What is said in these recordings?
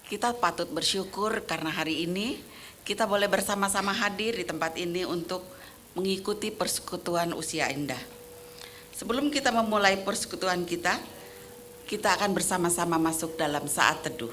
Kita patut bersyukur karena hari ini kita boleh bersama-sama hadir di tempat ini untuk mengikuti persekutuan usia indah. Sebelum kita memulai persekutuan kita akan bersama-sama masuk dalam saat teduh.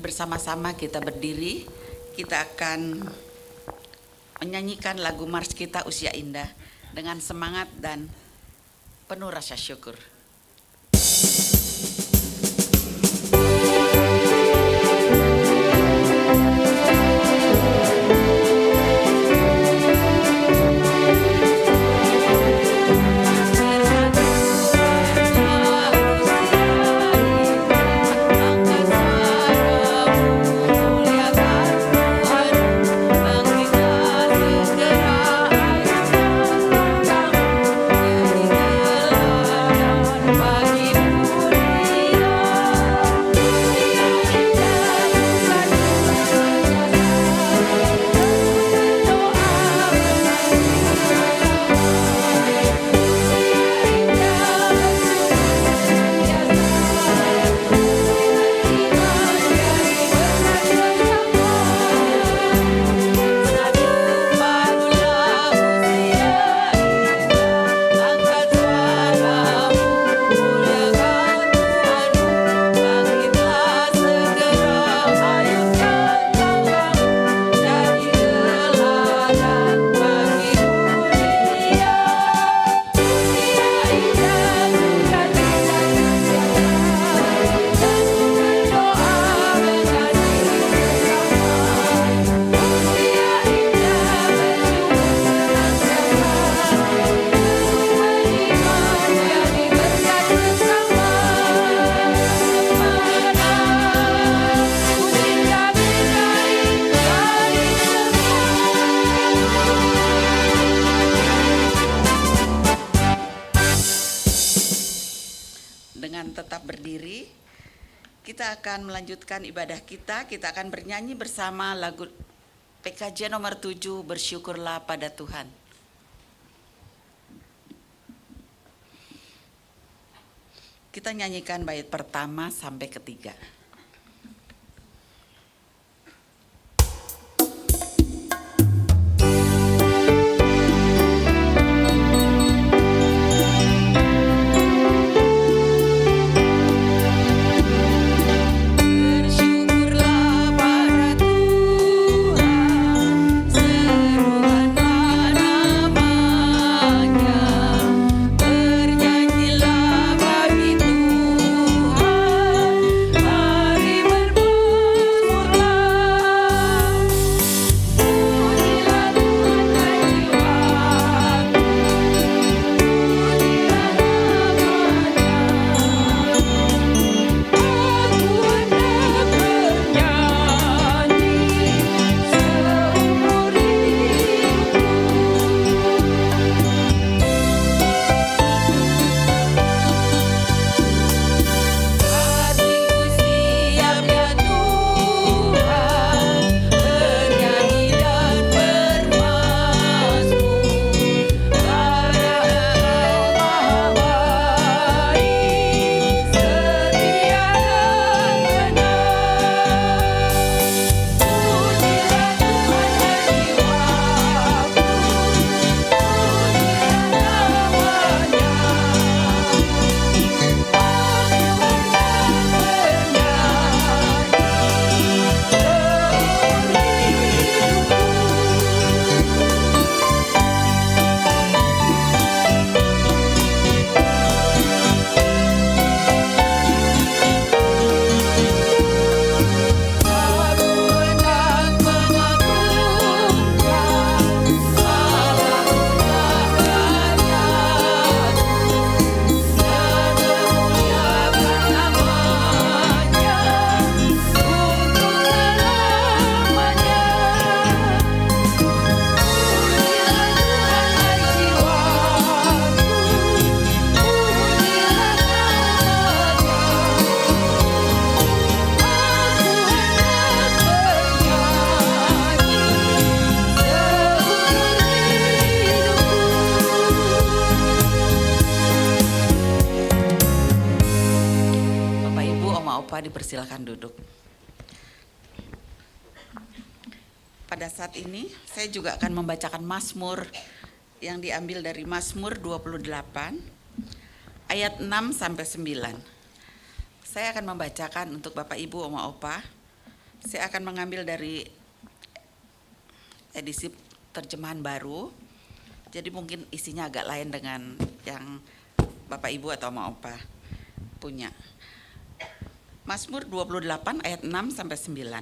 Bersama-sama kita berdiri, kita akan menyanyikan lagu mars kita Usia Indah dengan semangat dan penuh rasa syukur. Tetap berdiri, kita akan melanjutkan ibadah kita akan bernyanyi bersama lagu PKJ nomor 7, Bersyukurlah pada Tuhan. Kita nyanyikan bait pertama sampai ketiga. Bernyanyilah bagi Tuhan. Bapak dipersilakan duduk. Pada saat ini saya juga akan membacakan Mazmur yang diambil dari Mazmur 28 ayat 6 sampai 9. Saya akan membacakan untuk Bapak Ibu, Oma Opa. Saya akan mengambil dari edisi terjemahan baru. Jadi mungkin isinya agak lain dengan yang Bapak Ibu atau Oma Opa punya. Mazmur 28 ayat 6 sampai 9.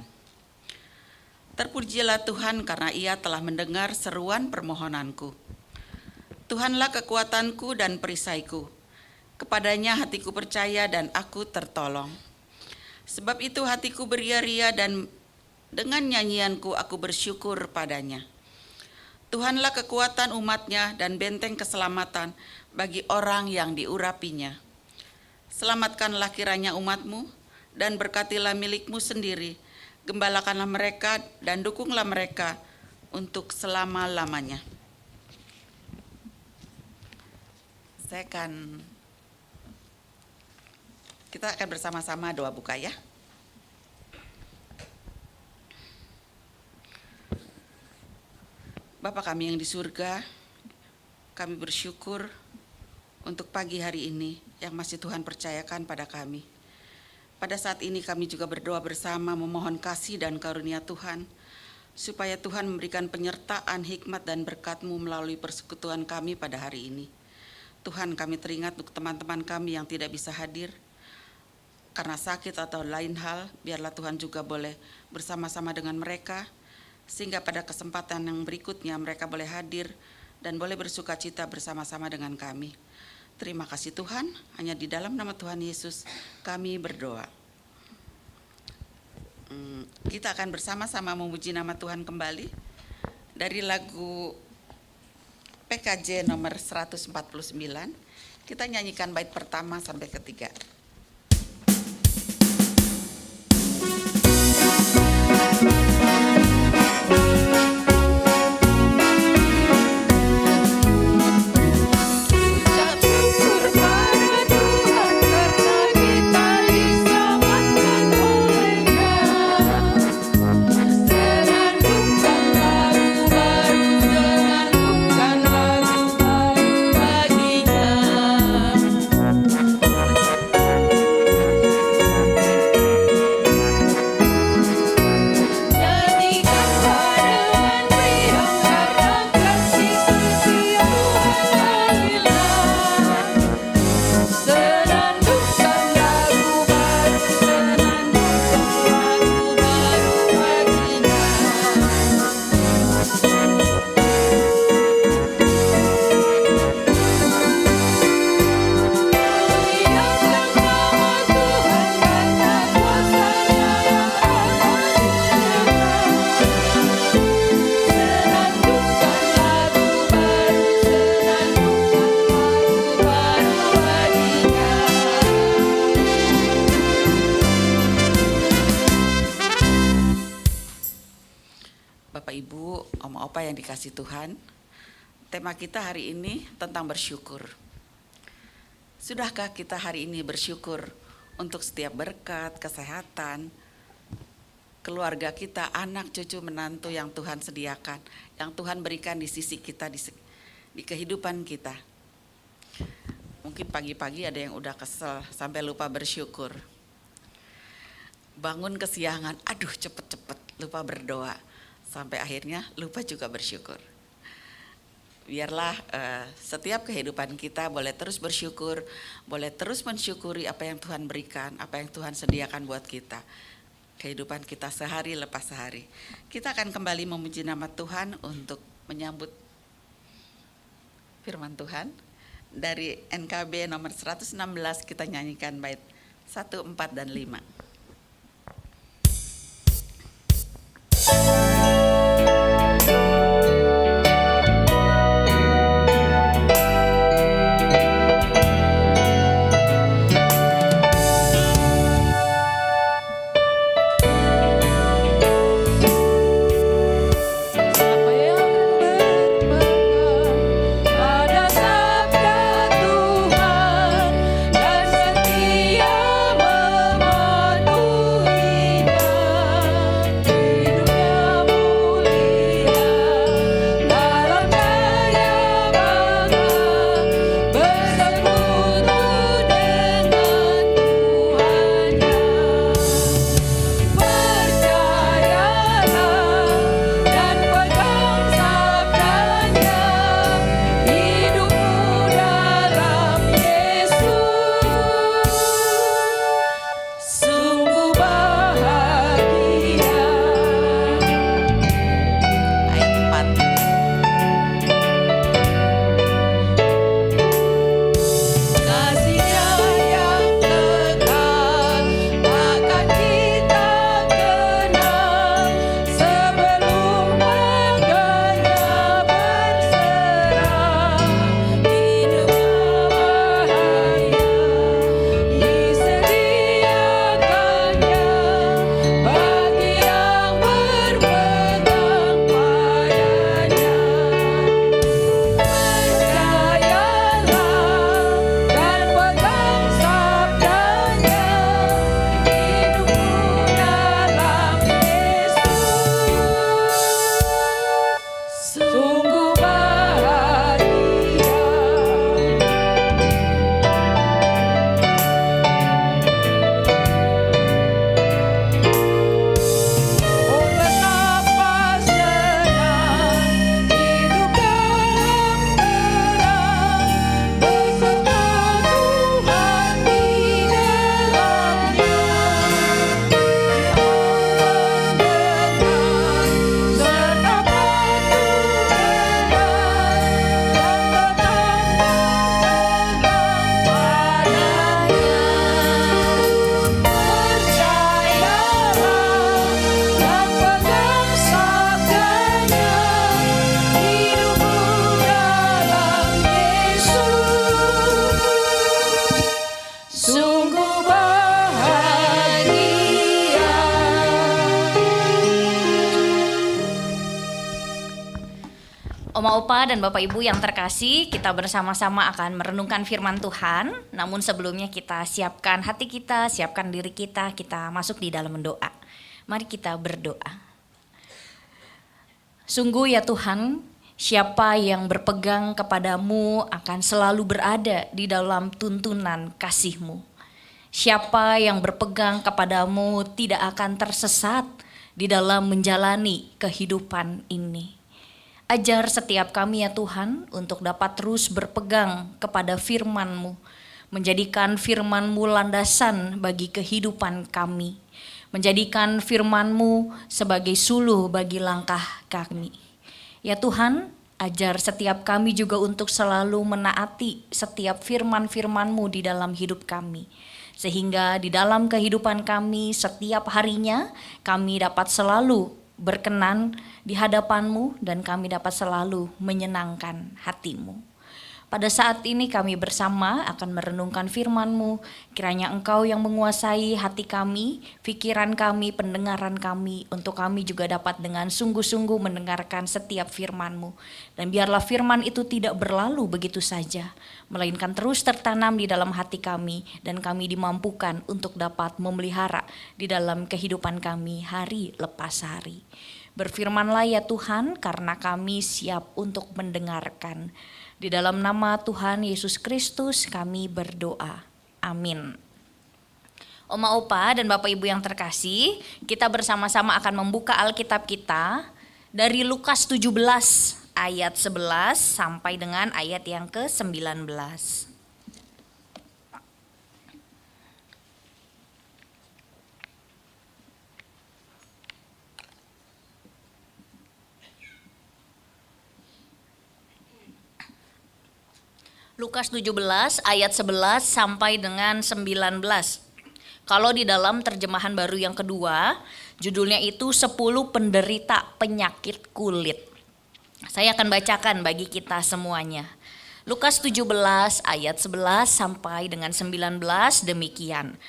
Terpujilah Tuhan karena Ia telah mendengar seruan permohonanku. Tuhanlah kekuatanku dan perisaiku. Kepadanya hatiku percaya dan aku tertolong. Sebab itu hatiku beria-ria dan dengan nyanyianku aku bersyukur padanya. Tuhanlah kekuatan umatnya dan benteng keselamatan bagi orang yang diurapinya. Selamatkanlah kiranya umatmu dan berkatilah milikmu sendiri. Gembalakanlah mereka dan dukunglah mereka untuk selama-lamanya. Kita akan bersama-sama doa buka ya. Bapa kami yang di surga, kami bersyukur untuk pagi hari ini yang masih Tuhan percayakan pada kami. Pada saat ini kami juga berdoa bersama memohon kasih dan karunia Tuhan, supaya Tuhan memberikan penyertaan, hikmat dan berkat-Mu melalui persekutuan kami pada hari ini. Tuhan, kami teringat untuk teman-teman kami yang tidak bisa hadir karena sakit atau lain hal, biarlah Tuhan juga boleh bersama-sama dengan mereka, sehingga pada kesempatan yang berikutnya mereka boleh hadir dan boleh bersuka cita bersama-sama dengan kami. Terima kasih Tuhan, hanya di dalam nama Tuhan Yesus kami berdoa. Kita akan bersama-sama memuji nama Tuhan kembali dari lagu PKJ nomor 149. Kita nyanyikan bait pertama sampai ketiga. Kasih Tuhan, tema kita hari ini tentang bersyukur. Sudahkah kita hari ini bersyukur untuk setiap berkat, kesehatan, keluarga kita, anak, cucu, menantu yang Tuhan sediakan, yang Tuhan berikan di sisi kita, di kehidupan kita. Mungkin pagi-pagi ada yang udah kesel sampai lupa bersyukur. Bangun kesiangan, aduh cepet-cepet, lupa berdoa. Sampai akhirnya lupa juga bersyukur. Biarlah setiap kehidupan kita boleh terus bersyukur, boleh terus mensyukuri apa yang Tuhan berikan, apa yang Tuhan sediakan buat kita. Kehidupan kita sehari lepas sehari. Kita akan kembali memuji nama Tuhan untuk menyambut firman Tuhan. Dari NKB nomor 116 kita nyanyikan bait 1, 4, dan 5. Tuhan dan setia Oma Opa dan Bapak Ibu yang terkasih, kita bersama-sama akan merenungkan firman Tuhan. Namun sebelumnya kita siapkan hati kita, siapkan diri kita masuk di dalam doa. Mari kita berdoa. Sungguh ya Tuhan, siapa yang berpegang kepadamu akan selalu berada di dalam tuntunan kasih-Mu. Siapa yang berpegang kepadamu tidak akan tersesat di dalam menjalani kehidupan ini. Ajar setiap kami ya Tuhan untuk dapat terus berpegang kepada firman-Mu, menjadikan firman-Mu landasan bagi kehidupan kami, menjadikan firman-Mu sebagai suluh bagi langkah kami. Ya Tuhan, ajar setiap kami juga untuk selalu menaati setiap firman-firman-Mu di dalam hidup kami, sehingga di dalam kehidupan kami setiap harinya kami dapat selalu berkenan di hadapan-Mu dan kami dapat selalu menyenangkan hati-Mu. Pada saat ini kami bersama akan merenungkan firman-Mu, kiranya Engkau yang menguasai hati kami, pikiran kami, pendengaran kami, untuk kami juga dapat dengan sungguh-sungguh mendengarkan setiap firman-Mu. Dan biarlah firman itu tidak berlalu begitu saja, melainkan terus tertanam di dalam hati kami dan kami dimampukan untuk dapat memelihara di dalam kehidupan kami hari lepas hari. Berfirmanlah ya Tuhan, karena kami siap untuk mendengarkan. Di dalam nama Tuhan Yesus Kristus kami berdoa. Amin. Oma Opa dan Bapak Ibu yang terkasih, kita bersama-sama akan membuka Alkitab kita dari Lukas 17 ayat 11 sampai dengan ayat yang ke-19. Lukas 17 ayat 11 sampai dengan 19. Kalau di dalam terjemahan baru yang kedua, judulnya itu 10 penderita penyakit kulit. Saya akan bacakan bagi kita semuanya. Lukas 17 ayat 11 sampai dengan 19 demikian.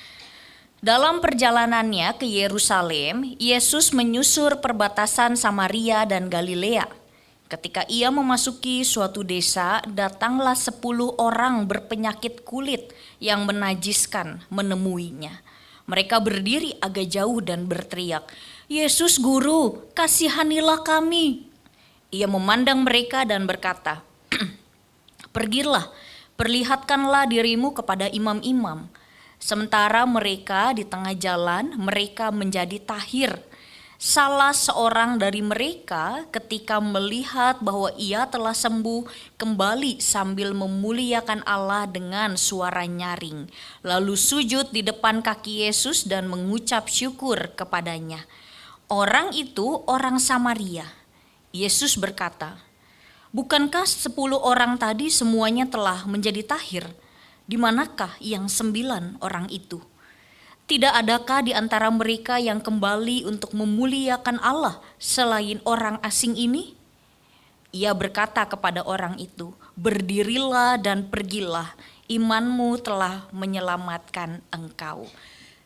Dalam perjalanannya ke Yerusalem, Yesus menyusur perbatasan Samaria dan Galilea. Ketika ia memasuki suatu desa, datanglah 10 orang berpenyakit kulit yang menajiskan menemuinya. Mereka berdiri agak jauh dan berteriak, "Yesus Guru, kasihanilah kami." Ia memandang mereka dan berkata, "Pergilah, perlihatkanlah dirimu kepada imam-imam." Sementara mereka di tengah jalan, mereka menjadi tahir. Salah seorang dari mereka ketika melihat bahwa ia telah sembuh, kembali sambil memuliakan Allah dengan suara nyaring. Lalu sujud di depan kaki Yesus dan mengucap syukur kepadanya. Orang itu orang Samaria. Yesus berkata, "Bukankah 10 orang tadi semuanya telah menjadi tahir? Di manakah yang 9 orang itu? Tidak adakah di antara mereka yang kembali untuk memuliakan Allah selain orang asing ini?" Ia berkata kepada orang itu, "Berdirilah dan pergilah, imanmu telah menyelamatkan engkau."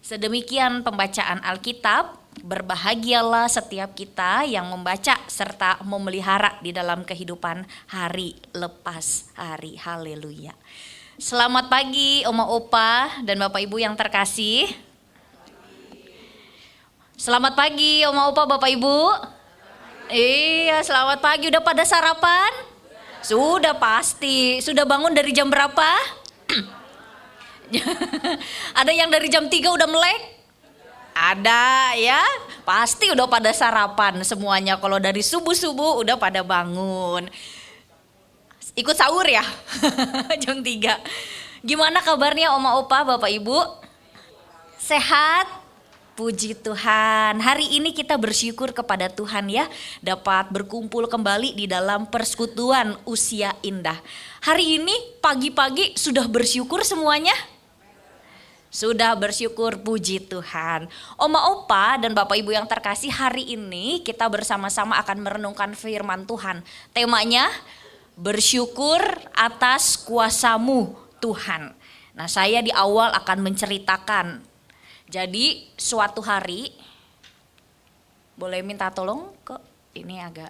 Sedemikian pembacaan Alkitab. Berbahagialah setiap kita yang membaca serta memelihara di dalam kehidupan hari lepas hari. Haleluya. Selamat pagi Oma Opa dan Bapak Ibu yang terkasih. Selamat pagi Oma Opa Bapak Ibu. Iya, selamat pagi. Udah pada sarapan? Sudah pasti. Sudah bangun dari jam berapa? Ada yang dari jam 3 udah melek? Ada ya. Pasti udah pada sarapan semuanya. Kalau dari subuh-subuh udah pada bangun. Ikut sahur ya? Jam 3. Gimana kabarnya Oma Opa Bapak Ibu? Sehat? Puji Tuhan, hari ini kita bersyukur kepada Tuhan ya, dapat berkumpul kembali di dalam persekutuan usia indah. Hari ini pagi-pagi sudah bersyukur semuanya? Sudah bersyukur, puji Tuhan. Oma Opa dan Bapak Ibu yang terkasih, hari ini kita bersama-sama akan merenungkan firman Tuhan. Temanya, bersyukur atas kuasa-Mu Tuhan. Nah, saya di awal akan menceritakan. Jadi suatu hari, boleh minta tolong kok ini agak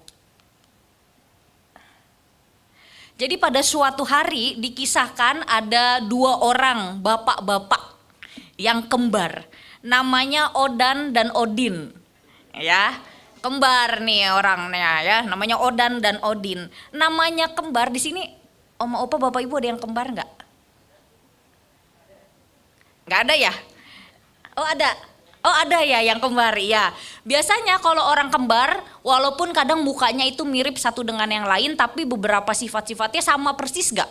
Jadi pada suatu hari dikisahkan ada 2 orang bapak-bapak yang kembar. Namanya Odan dan Odin. Ya, kembar nih orangnya ya, namanya Odan dan Odin. Namanya kembar di sini, Oma Opa Bapak Ibu ada yang kembar nggak? Nggak ada ya? Oh ada. Oh ada ya yang kembar ya. Biasanya kalau orang kembar walaupun kadang mukanya itu mirip satu dengan yang lain tapi beberapa sifat-sifatnya sama persis gak?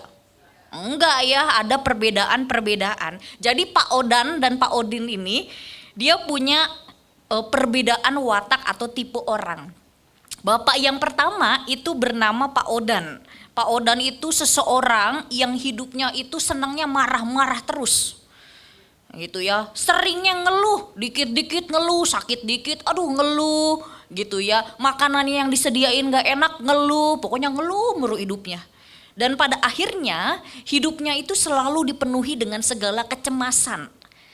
Enggak ya, ada perbedaan-perbedaan. Jadi Pak Odan dan Pak Odin ini dia punya perbedaan watak atau tipe orang. Bapak yang pertama itu bernama Pak Odan. Pak Odan itu seseorang yang hidupnya itu senangnya marah-marah terus. Gitu ya, seringnya ngeluh, dikit-dikit ngeluh, sakit dikit, aduh ngeluh gitu ya, makanannya yang disediain gak enak ngeluh, pokoknya ngeluh mulu hidupnya. Dan pada akhirnya hidupnya itu selalu dipenuhi dengan segala kecemasan.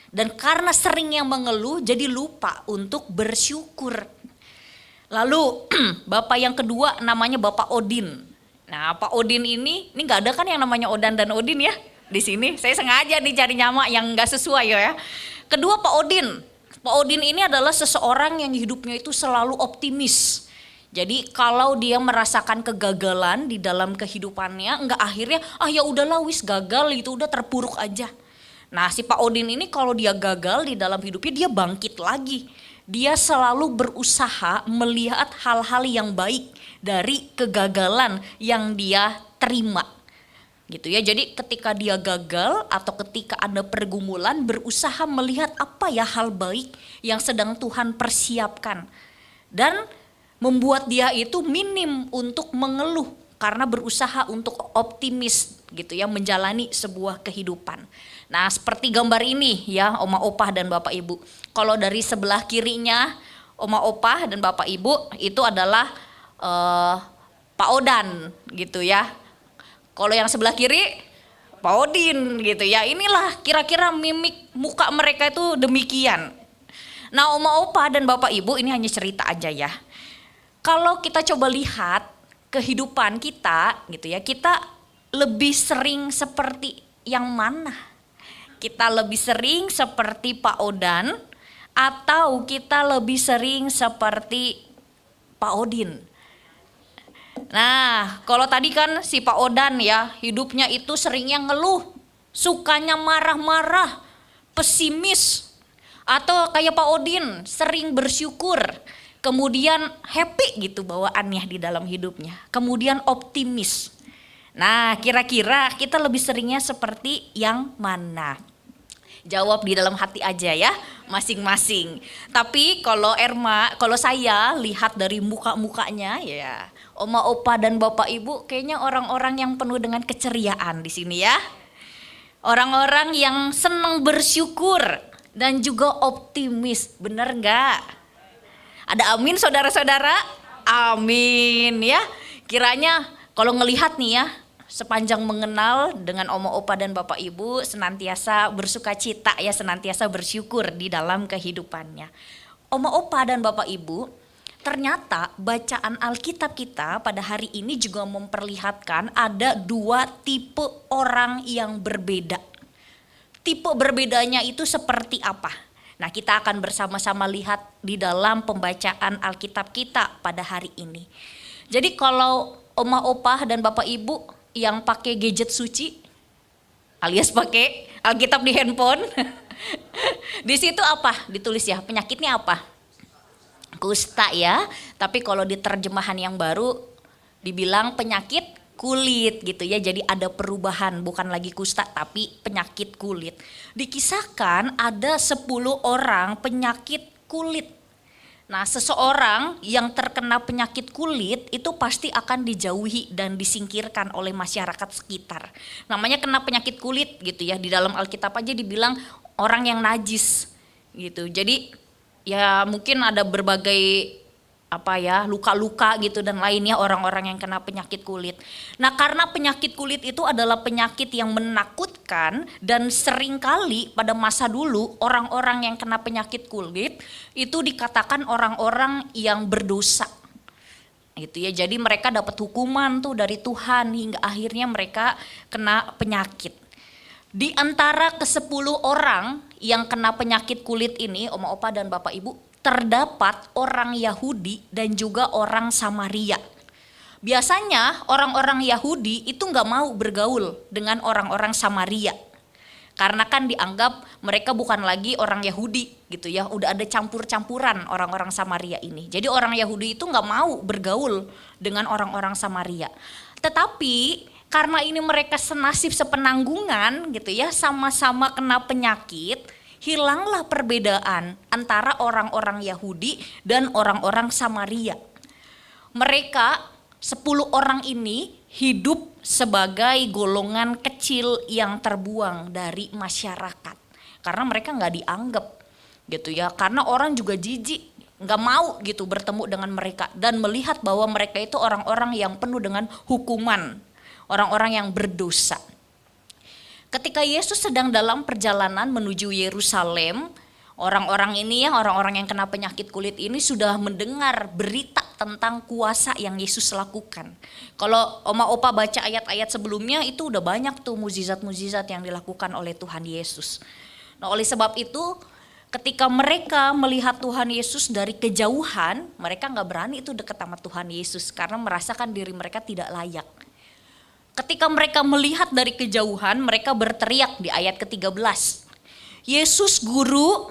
Dan karena seringnya mengeluh jadi lupa untuk bersyukur. Lalu bapak yang kedua namanya Bapak Odin. Nah Pak Odin ini gak ada kan yang namanya Odan dan Odin ya? Di sini saya sengaja nih cari nama yang nggak sesuai ya. Kedua Pak Odin. Pak Odin ini adalah seseorang yang hidupnya itu selalu optimis. Jadi kalau dia merasakan kegagalan di dalam kehidupannya, nggak akhirnya ya udahlah wis gagal itu udah terpuruk aja. Nah si Pak Odin ini kalau dia gagal di dalam hidupnya dia bangkit lagi. Dia selalu berusaha melihat hal-hal yang baik dari kegagalan yang dia terima. Gitu ya. Jadi ketika dia gagal atau ketika ada pergumulan berusaha melihat apa ya hal baik yang sedang Tuhan persiapkan dan membuat dia itu minim untuk mengeluh karena berusaha untuk optimis gitu ya menjalani sebuah kehidupan. Nah, seperti gambar ini ya Oma Opah dan Bapak Ibu. Kalau dari sebelah kirinya Oma Opah dan Bapak Ibu itu adalah Pak Odan gitu ya. Kalau yang sebelah kiri Pak Odin gitu ya. Inilah kira-kira mimik muka mereka itu demikian. Nah Oma Opa dan Bapak Ibu ini hanya cerita aja ya. Kalau kita coba lihat kehidupan kita gitu ya. Kita lebih sering seperti yang mana? Kita lebih sering seperti Pak Odan atau kita lebih sering seperti Pak Odin? Nah, kalau tadi kan si Pak Odan ya, hidupnya itu seringnya ngeluh, sukanya marah-marah, pesimis. Atau kayak Pak Odin, sering bersyukur, kemudian happy gitu bawaannya di dalam hidupnya. Kemudian optimis. Nah, kira-kira kita lebih seringnya seperti yang mana? Jawab di dalam hati aja ya, masing-masing. Tapi kalau kalau saya lihat dari muka-mukanya ya, Oma Opa dan Bapak Ibu kayaknya orang-orang yang penuh dengan keceriaan di sini ya. Orang-orang yang senang bersyukur dan juga optimis, benar enggak? Ada amin saudara-saudara? Amin ya. Kiranya kalau ngelihat nih ya, sepanjang mengenal dengan Oma Opa dan Bapak Ibu senantiasa bersukacita ya, senantiasa bersyukur di dalam kehidupannya. Oma Opa dan Bapak Ibu, ternyata bacaan Alkitab kita pada hari ini juga memperlihatkan ada 2 tipe orang yang berbeda. Tipe berbedanya itu seperti apa? Nah, kita akan bersama-sama lihat di dalam pembacaan Alkitab kita pada hari ini. Jadi kalau Oma Opa dan Bapak Ibu yang pakai gadget suci alias pakai Alkitab di handphone, di situ apa? Ditulis ya, penyakitnya apa? Kusta ya, tapi kalau di terjemahan yang baru dibilang penyakit kulit gitu ya. Jadi ada perubahan, bukan lagi kusta tapi penyakit kulit. Dikisahkan ada 10 orang penyakit kulit. Nah, seseorang yang terkena penyakit kulit itu pasti akan dijauhi dan disingkirkan oleh masyarakat sekitar. Namanya kena penyakit kulit gitu ya. Di dalam Alkitab aja dibilang orang yang najis gitu. Jadi ya mungkin ada berbagai luka-luka gitu dan lainnya orang-orang yang kena penyakit kulit. Nah, karena penyakit kulit itu adalah penyakit yang menakutkan dan seringkali pada masa dulu orang-orang yang kena penyakit kulit itu dikatakan orang-orang yang berdosa. gitu ya. Jadi mereka dapat hukuman tuh dari Tuhan hingga akhirnya mereka kena penyakit. Di antara ke-10 orang yang kena penyakit kulit ini, Oma Opa dan Bapak Ibu, terdapat orang Yahudi dan juga orang Samaria. Biasanya orang-orang Yahudi itu nggak mau bergaul dengan orang-orang Samaria. Karena kan dianggap mereka bukan lagi orang Yahudi gitu ya, udah ada campur-campuran orang-orang Samaria ini. Jadi orang Yahudi itu nggak mau bergaul dengan orang-orang Samaria. Tetapi karena ini mereka senasib sepenanggungan gitu ya, sama-sama kena penyakit, hilanglah perbedaan antara orang-orang Yahudi dan orang-orang Samaria. Mereka 10 orang ini hidup sebagai golongan kecil yang terbuang dari masyarakat. Karena mereka nggak dianggap gitu ya, karena orang juga jijik, nggak mau gitu bertemu dengan mereka dan melihat bahwa mereka itu orang-orang yang penuh dengan hukuman, orang-orang yang berdosa. Ketika Yesus sedang dalam perjalanan menuju Yerusalem, orang-orang ini ya, orang-orang yang kena penyakit kulit ini sudah mendengar berita tentang kuasa yang Yesus lakukan. Kalau Oma Opa baca ayat-ayat sebelumnya itu udah banyak tuh mukjizat-mukjizat yang dilakukan oleh Tuhan Yesus. Nah, oleh sebab itu ketika mereka melihat Tuhan Yesus dari kejauhan, mereka nggak berani itu dekat sama Tuhan Yesus karena merasakan diri mereka tidak layak. Ketika mereka melihat dari kejauhan, mereka berteriak di ayat ke-13. Yesus Guru,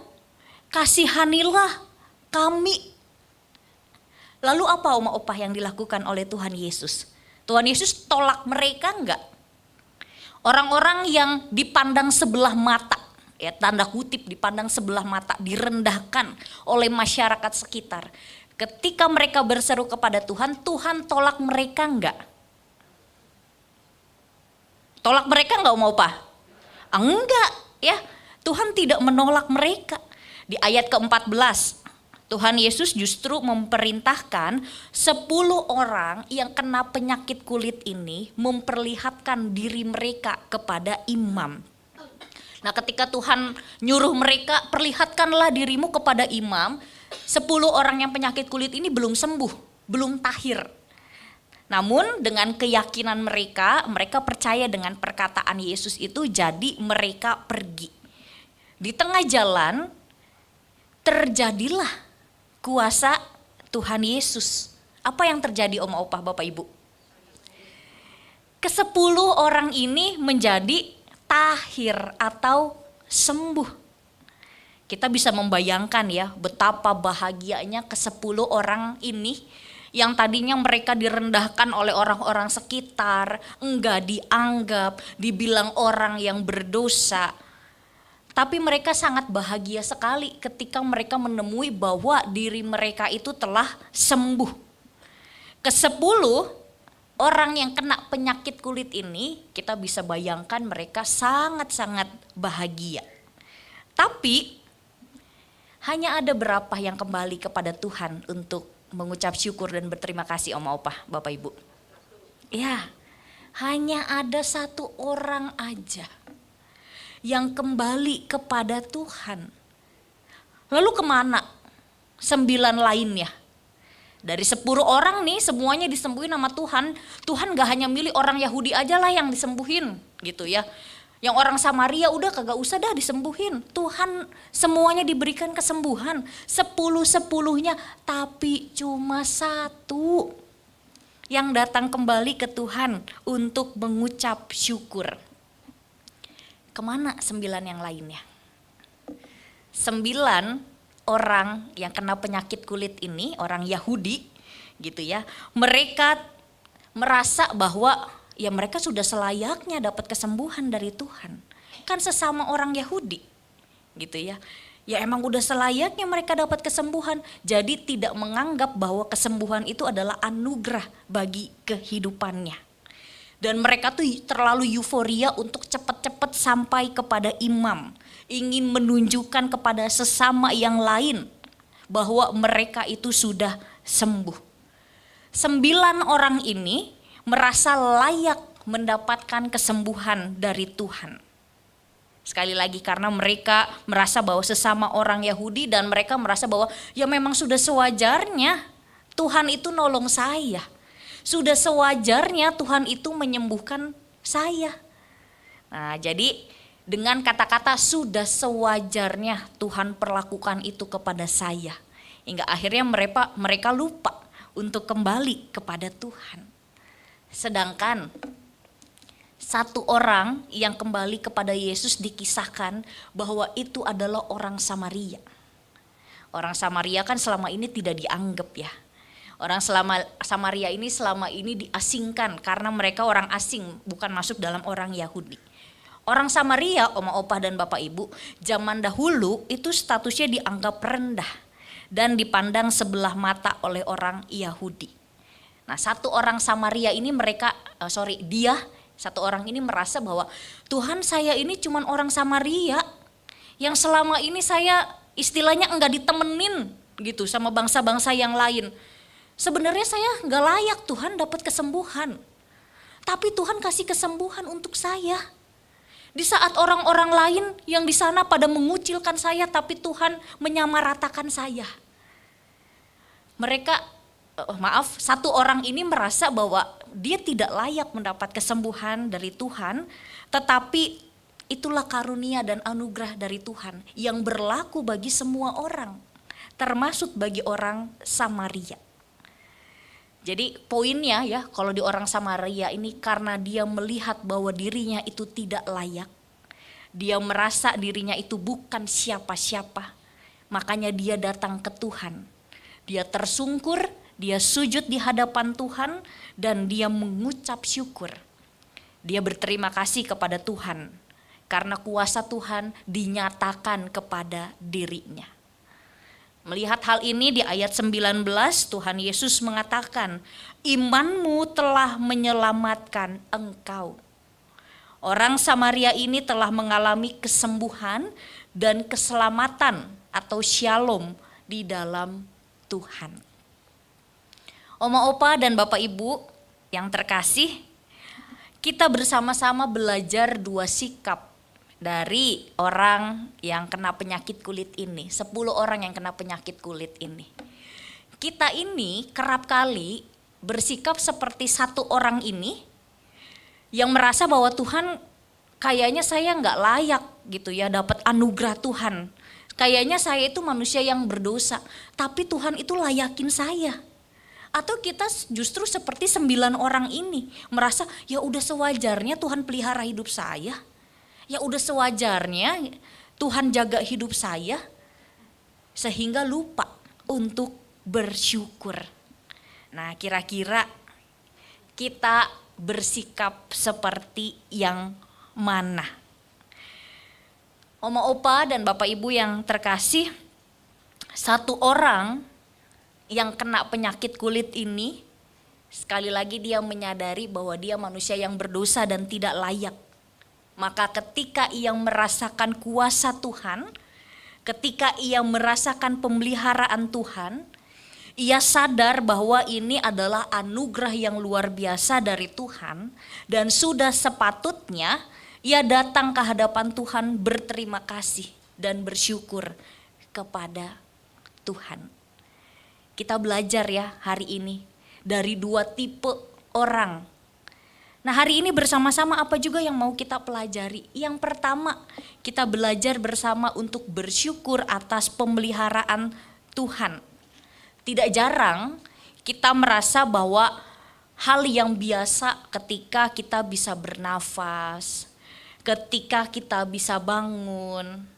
kasihanilah kami. Lalu apa Oma Opa yang dilakukan oleh Tuhan Yesus? Tuhan Yesus tolak mereka enggak? Orang-orang yang dipandang sebelah mata, ya tanda kutip dipandang sebelah mata, direndahkan oleh masyarakat sekitar. Ketika mereka berseru kepada Tuhan, Tuhan tolak mereka enggak? Tolak mereka enggak Oma Opa? Enggak, ya. Tuhan tidak menolak mereka. Di ayat ke-14, Tuhan Yesus justru memperintahkan 10 orang yang kena penyakit kulit ini memperlihatkan diri mereka kepada imam. Nah, ketika Tuhan nyuruh mereka, perlihatkanlah dirimu kepada imam, 10 orang yang penyakit kulit ini belum sembuh, belum tahir. Namun dengan keyakinan mereka, mereka percaya dengan perkataan Yesus itu, jadi mereka pergi. Di tengah jalan terjadilah kuasa Tuhan Yesus. Apa yang terjadi Oma Opa Bapak Ibu? Ke-10 orang ini menjadi tahir atau sembuh. Kita bisa membayangkan ya betapa bahagianya ke-10 orang ini yang tadinya mereka direndahkan oleh orang-orang sekitar, enggak dianggap, dibilang orang yang berdosa. Tapi mereka sangat bahagia sekali ketika mereka menemui bahwa diri mereka itu telah sembuh. Ke-10 orang yang kena penyakit kulit ini, kita bisa bayangkan mereka sangat-sangat bahagia. Tapi hanya ada berapa yang kembali kepada Tuhan untuk mengucap syukur dan berterima kasih Oma Opa, Bapak Ibu? Ya, hanya ada 1 orang aja yang kembali kepada Tuhan. Lalu kemana 9 lainnya? Dari 10 orang nih semuanya disembuhin sama Tuhan. Tuhan gak hanya milih orang Yahudi aja lah yang disembuhin gitu ya. Yang orang Samaria udah kagak usah dah disembuhin. Tuhan semuanya diberikan kesembuhan. 10-10-nya, tapi cuma 1 yang datang kembali ke Tuhan untuk mengucap syukur. Kemana 9 yang lainnya? 9 orang yang kena penyakit kulit ini, orang Yahudi gitu ya. Mereka merasa bahwa ya mereka sudah selayaknya dapat kesembuhan dari Tuhan. Kan sesama orang Yahudi gitu ya. Ya emang udah selayaknya mereka dapat kesembuhan. Jadi tidak menganggap bahwa kesembuhan itu adalah anugerah bagi kehidupannya. Dan mereka tuh terlalu euforia untuk cepat-cepat sampai kepada imam. Ingin menunjukkan kepada sesama yang lain bahwa mereka itu sudah sembuh. 9 orang ini merasa layak mendapatkan kesembuhan dari Tuhan. Sekali lagi karena mereka merasa bahwa sesama orang Yahudi dan mereka merasa bahwa ya memang sudah sewajarnya Tuhan itu nolong saya. Sudah sewajarnya Tuhan itu menyembuhkan saya. Nah, jadi dengan kata-kata sudah sewajarnya Tuhan perlakukan itu kepada saya. Hingga akhirnya mereka lupa untuk kembali kepada Tuhan. Sedangkan satu orang yang kembali kepada Yesus dikisahkan bahwa itu adalah orang Samaria. Orang Samaria kan selama ini tidak dianggap ya. Orang Samaria ini selama ini diasingkan karena mereka orang asing, bukan masuk dalam orang Yahudi. Orang Samaria, oma opa dan bapak ibu, zaman dahulu itu statusnya dianggap rendah dan dipandang sebelah mata oleh orang Yahudi. Nah, satu orang Samaria ini satu orang ini merasa bahwa Tuhan, saya ini cuman orang Samaria yang selama ini saya istilahnya enggak ditemenin gitu sama bangsa-bangsa yang lain. Sebenarnya saya enggak layak Tuhan dapat kesembuhan. Tapi Tuhan kasih kesembuhan untuk saya. Di saat orang-orang lain yang di sana pada mengucilkan saya, tapi Tuhan menyamaratakan saya. Satu orang ini merasa bahwa dia tidak layak mendapat kesembuhan dari Tuhan, tetapi itulah karunia dan anugerah dari Tuhan yang berlaku bagi semua orang, termasuk bagi orang Samaria. Jadi poinnya ya, kalau di orang Samaria ini karena dia melihat bahwa dirinya itu tidak layak, dia merasa dirinya itu bukan siapa-siapa, makanya dia datang ke Tuhan. Dia tersungkur, dia sujud di hadapan Tuhan dan dia mengucap syukur. Dia berterima kasih kepada Tuhan karena kuasa Tuhan dinyatakan kepada dirinya. Melihat hal ini di ayat 19 Tuhan Yesus mengatakan, imanmu telah menyelamatkan engkau. Orang Samaria ini telah mengalami kesembuhan dan keselamatan atau shalom di dalam Tuhan. Oma opa dan bapak ibu yang terkasih, kita bersama-sama belajar dua sikap dari orang yang kena penyakit kulit ini, 10 orang yang kena penyakit kulit ini. Kita ini kerap kali bersikap seperti satu orang ini yang merasa bahwa Tuhan kayaknya saya nggak layak gitu ya dapat anugerah Tuhan. Kayaknya saya itu manusia yang berdosa, tapi Tuhan itu layakin saya. Atau kita justru seperti 9 orang ini merasa ya udah sewajarnya Tuhan pelihara hidup saya. Ya udah sewajarnya Tuhan jaga hidup saya, sehingga lupa untuk bersyukur. Nah, kira-kira kita bersikap seperti yang mana? Oma opa dan bapak ibu yang terkasih, satu orang yang kena penyakit kulit ini, sekali lagi dia menyadari bahwa dia manusia yang berdosa dan tidak layak. Maka ketika ia merasakan kuasa Tuhan, ketika ia merasakan pemeliharaan Tuhan, ia sadar bahwa ini adalah anugerah yang luar biasa dari Tuhan dan sudah sepatutnya ia datang ke hadapan Tuhan berterima kasih dan bersyukur kepada Tuhan. Kita belajar ya hari ini dari dua tipe orang. Nah, hari ini bersama-sama apa juga yang mau kita pelajari? Yang pertama, kita belajar bersama untuk bersyukur atas pemeliharaan Tuhan. Tidak jarang kita merasa bahwa hal yang biasa ketika kita bisa bernafas, ketika kita bisa bangun,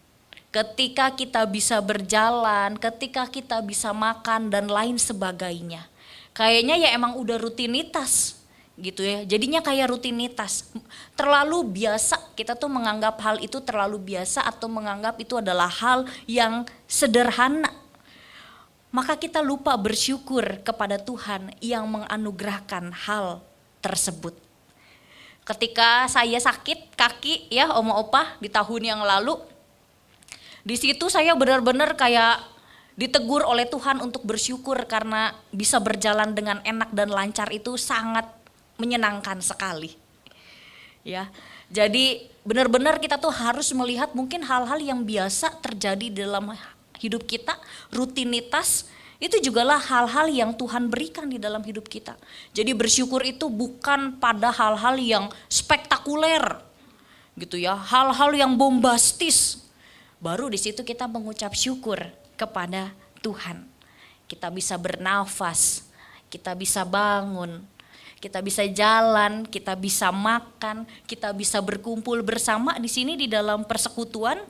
ketika kita bisa berjalan, ketika kita bisa makan dan lain sebagainya. Kayaknya ya emang udah rutinitas gitu ya, jadinya kayak rutinitas, terlalu biasa. Kita tuh menganggap hal itu terlalu biasa atau menganggap itu adalah hal yang sederhana. Maka kita lupa bersyukur kepada Tuhan yang menganugerahkan hal tersebut. Ketika saya sakit kaki ya oma opa di tahun yang lalu, di situ saya benar-benar kayak ditegur oleh Tuhan untuk bersyukur karena bisa berjalan dengan enak dan lancar itu sangat menyenangkan sekali. Ya. Jadi benar-benar kita tuh harus melihat mungkin hal-hal yang biasa terjadi dalam hidup kita, rutinitas Itu jugalah hal-hal yang Tuhan berikan di dalam hidup kita. Jadi bersyukur itu bukan pada hal-hal yang spektakuler gitu ya, hal-hal yang bombastis. Baru di situ kita mengucap syukur kepada Tuhan. Kita bisa bernafas, kita bisa bangun, kita bisa jalan, kita bisa makan, kita bisa berkumpul bersama di sini di dalam persekutuan.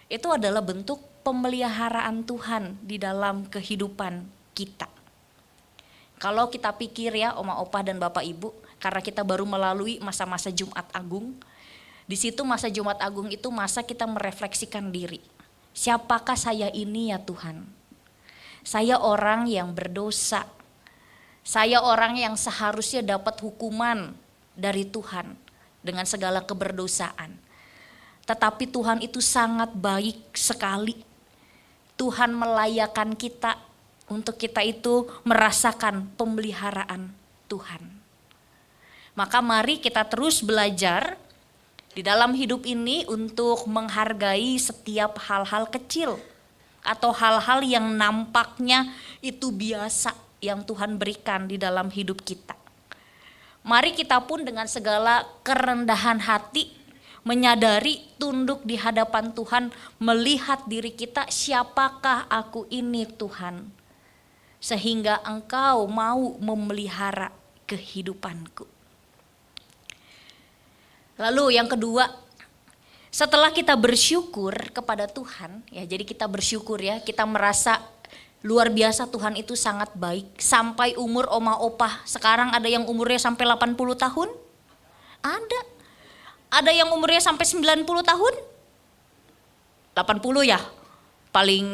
Itu adalah bentuk pemeliharaan Tuhan di dalam kehidupan kita. Kalau kita pikir ya Oma Opa dan Bapak Ibu, karena kita baru melalui masa-masa Jumat Agung, di situ masa Jumat Agung itu masa kita merefleksikan diri. Siapakah saya ini ya Tuhan? Saya orang yang berdosa. Saya orang yang seharusnya dapat hukuman dari Tuhan dengan segala keberdosaan. Tetapi Tuhan itu sangat baik sekali. Tuhan melayakan kita untuk kita itu merasakan pemeliharaan Tuhan. Maka mari kita terus belajar di dalam hidup ini untuk menghargai setiap hal-hal kecil atau hal-hal yang nampaknya itu biasa yang Tuhan berikan di dalam hidup kita. Mari kita pun dengan segala kerendahan hati menyadari, tunduk di hadapan Tuhan, melihat diri kita, siapakah aku ini Tuhan, sehingga Engkau mau memelihara kehidupanku. Lalu yang kedua, setelah kita bersyukur kepada Tuhan, ya jadi kita bersyukur ya, kita merasa luar biasa Tuhan itu sangat baik. Sampai umur Oma Opa, sekarang ada yang umurnya sampai 80 tahun? Ada. Ada yang umurnya sampai 90 tahun? 80 ya? Paling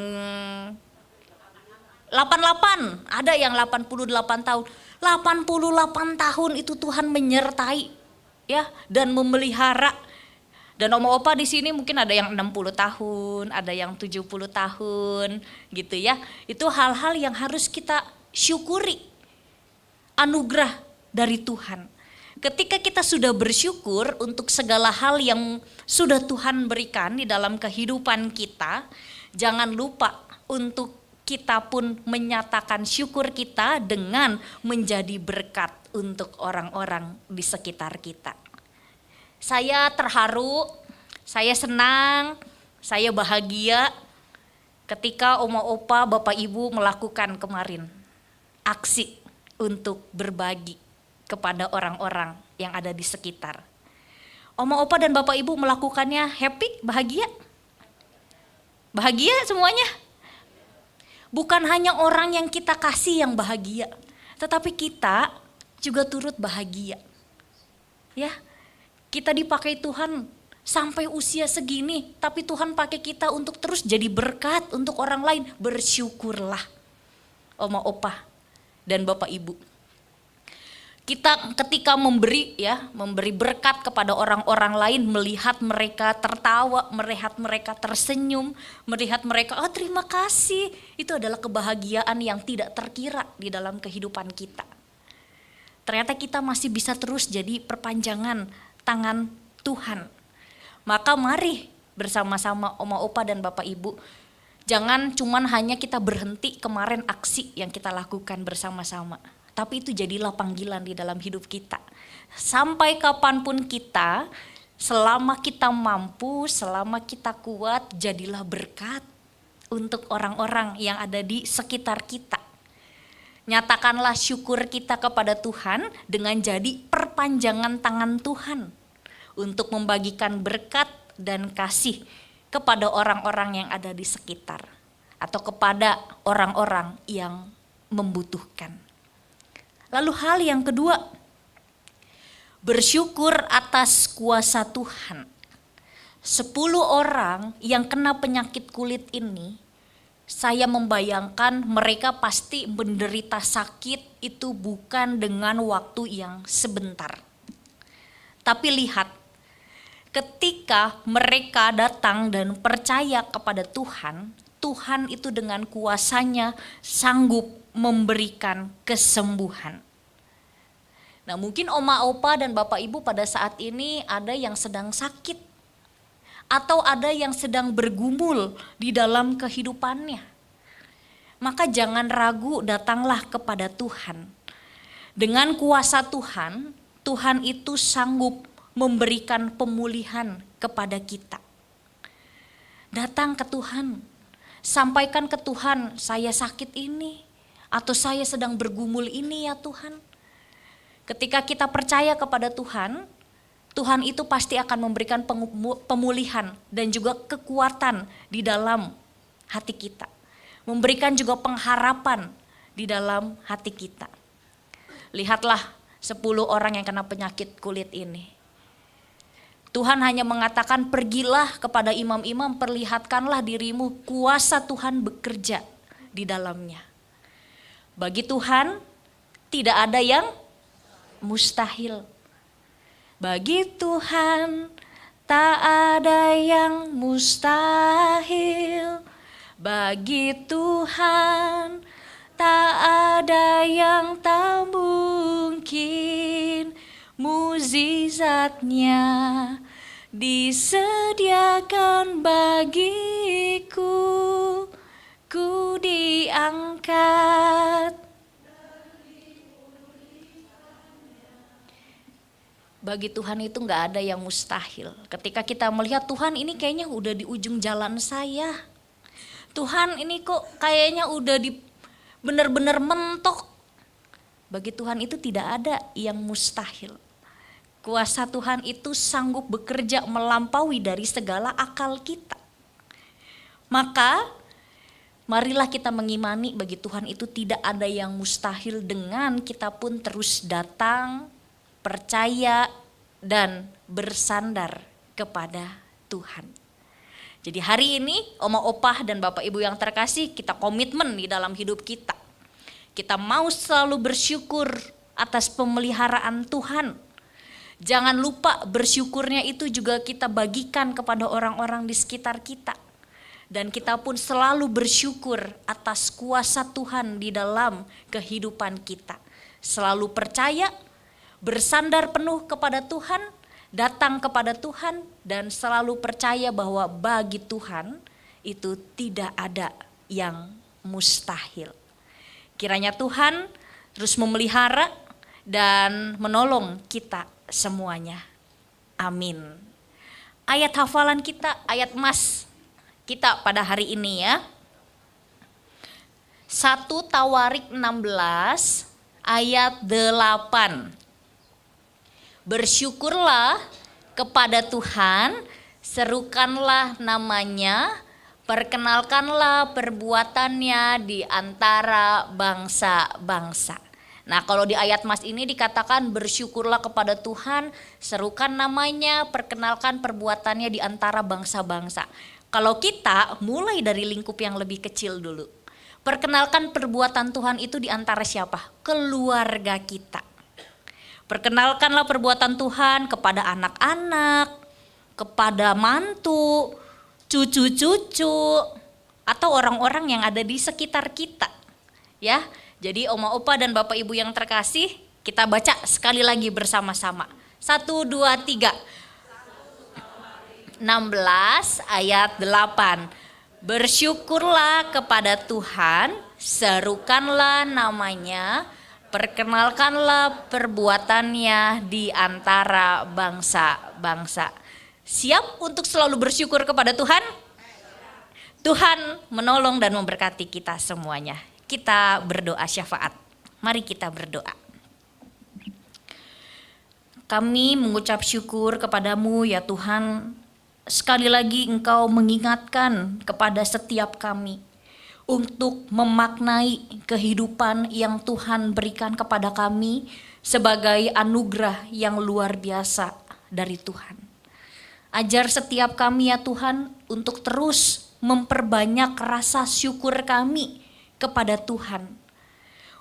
88, ada yang 88 tahun. 88 tahun itu Tuhan menyertai ya dan memelihara. Dan Oma Opa di sini mungkin ada yang 60 tahun, ada yang 70 tahun gitu ya. Itu hal-hal yang harus kita syukuri. Anugerah dari Tuhan. Ketika kita sudah bersyukur untuk segala hal yang sudah Tuhan berikan di dalam kehidupan kita, jangan lupa untuk kita pun menyatakan syukur kita dengan menjadi berkat untuk orang-orang di sekitar kita. Saya terharu, saya senang, saya bahagia ketika Oma Opa, Bapak Ibu melakukan kemarin aksi untuk berbagi kepada orang-orang yang ada di sekitar. Oma Opa dan Bapak Ibu melakukannya happy, bahagia? Bahagia semuanya? Bukan hanya orang yang kita kasih yang bahagia, tetapi kita juga turut bahagia. Ya, kita dipakai Tuhan sampai usia segini, tapi Tuhan pakai kita untuk terus jadi berkat untuk orang lain. Bersyukurlah Oma Opa dan Bapak Ibu. Kita ketika memberi berkat kepada orang-orang lain, melihat mereka tertawa, melihat mereka tersenyum, melihat mereka terima kasih, itu adalah kebahagiaan yang tidak terkira di dalam kehidupan kita. Ternyata kita masih bisa terus jadi perpanjangan tangan Tuhan. Maka mari bersama-sama Oma Opa dan Bapak Ibu, jangan cuman hanya kita berhenti kemarin aksi yang kita lakukan bersama-sama. Tapi itu jadilah panggilan di dalam hidup kita. Sampai kapanpun kita, selama kita mampu, selama kita kuat, jadilah berkat untuk orang-orang yang ada di sekitar kita. Nyatakanlah syukur kita kepada Tuhan dengan jadi perpanjangan tangan Tuhan untuk membagikan berkat dan kasih kepada orang-orang yang ada di sekitar atau kepada orang-orang yang membutuhkan. Lalu hal yang kedua, bersyukur atas kuasa Tuhan. 10 orang yang kena penyakit kulit ini, saya membayangkan mereka pasti menderita sakit itu bukan dengan waktu yang sebentar. Tapi lihat, ketika mereka datang dan percaya kepada Tuhan, Tuhan itu dengan kuasanya sanggup memberikan kesembuhan. Nah, mungkin Oma Opa dan Bapak Ibu pada saat ini ada yang sedang sakit atau ada yang sedang bergumul di dalam kehidupannya. maka jangan ragu, datanglah kepada Tuhan. Dengan kuasa Tuhan, Tuhan itu sanggup memberikan pemulihan kepada kita. Datang ke Tuhan, sampaikan ke Tuhan, saya sakit ini, atau saya sedang bergumul ini ya Tuhan. Ketika kita percaya kepada Tuhan, Tuhan itu pasti akan memberikan pemulihan dan juga kekuatan di dalam hati kita. Memberikan juga pengharapan di dalam hati kita. Lihatlah 10 orang yang kena penyakit kulit ini. Tuhan hanya mengatakan, pergilah kepada imam-imam, perlihatkanlah dirimu, kuasa Tuhan bekerja di dalamnya. Bagi Tuhan tidak ada yang mustahil. Bagi Tuhan tak ada yang mustahil. Bagi Tuhan tak ada yang tak mungkin. Mukjizatnya disediakan bagiku. Ku diangkat. Bagi Tuhan itu nggak ada yang mustahil. Ketika kita melihat Tuhan ini kayaknya udah di ujung jalan saya. Tuhan ini kok kayaknya udah di benar-benar mentok. Bagi Tuhan itu tidak ada yang mustahil. Kuasa Tuhan itu sanggup bekerja melampaui dari segala akal kita. Maka marilah kita mengimani bagi Tuhan itu tidak ada yang mustahil dengan kita pun terus datang, percaya dan bersandar kepada Tuhan. Jadi hari ini Oma Opah dan Bapak Ibu yang terkasih, kita komitmen di dalam hidup kita. Kita mau selalu bersyukur atas pemeliharaan Tuhan. Jangan lupa bersyukurnya itu juga kita bagikan kepada orang-orang di sekitar kita. Dan kita pun selalu bersyukur atas kuasa Tuhan di dalam kehidupan kita. Selalu percaya, bersandar penuh kepada Tuhan, datang kepada Tuhan, dan selalu percaya bahwa bagi Tuhan itu tidak ada yang mustahil. Kiranya Tuhan terus memelihara dan menolong kita semuanya. Amin. Ayat hafalan kita, ayat emas kita pada hari ini ya. 1 Tawarik 16 ayat 8. Bersyukurlah kepada Tuhan, serukanlah namanya, perkenalkanlah perbuatannya di antara bangsa-bangsa. Nah, kalau di ayat mas ini dikatakan bersyukurlah kepada Tuhan, serukan namanya, perkenalkan perbuatannya di antara bangsa-bangsa. Kalau kita mulai dari lingkup yang lebih kecil dulu. Perkenalkan perbuatan Tuhan itu di antara siapa? Keluarga kita. Perkenalkanlah perbuatan Tuhan kepada anak-anak, kepada mantu, cucu-cucu, atau orang-orang yang ada di sekitar kita. Ya, jadi Oma Opa dan Bapak Ibu yang terkasih, kita baca sekali lagi bersama-sama. 1, 2, 3. 16 ayat 8. Bersyukurlah kepada Tuhan, serukanlah namanya, perkenalkanlah perbuatannya di antara bangsa-bangsa. Siap untuk selalu bersyukur kepada Tuhan? Tuhan menolong dan memberkati kita semuanya. Kita berdoa syafaat. Mari kita berdoa. Kami mengucap syukur kepadamu ya Tuhan. Sekali lagi Engkau mengingatkan kepada setiap kami untuk memaknai kehidupan yang Tuhan berikan kepada kami sebagai anugerah yang luar biasa dari Tuhan. Ajar setiap kami ya Tuhan untuk terus memperbanyak rasa syukur kami kepada Tuhan.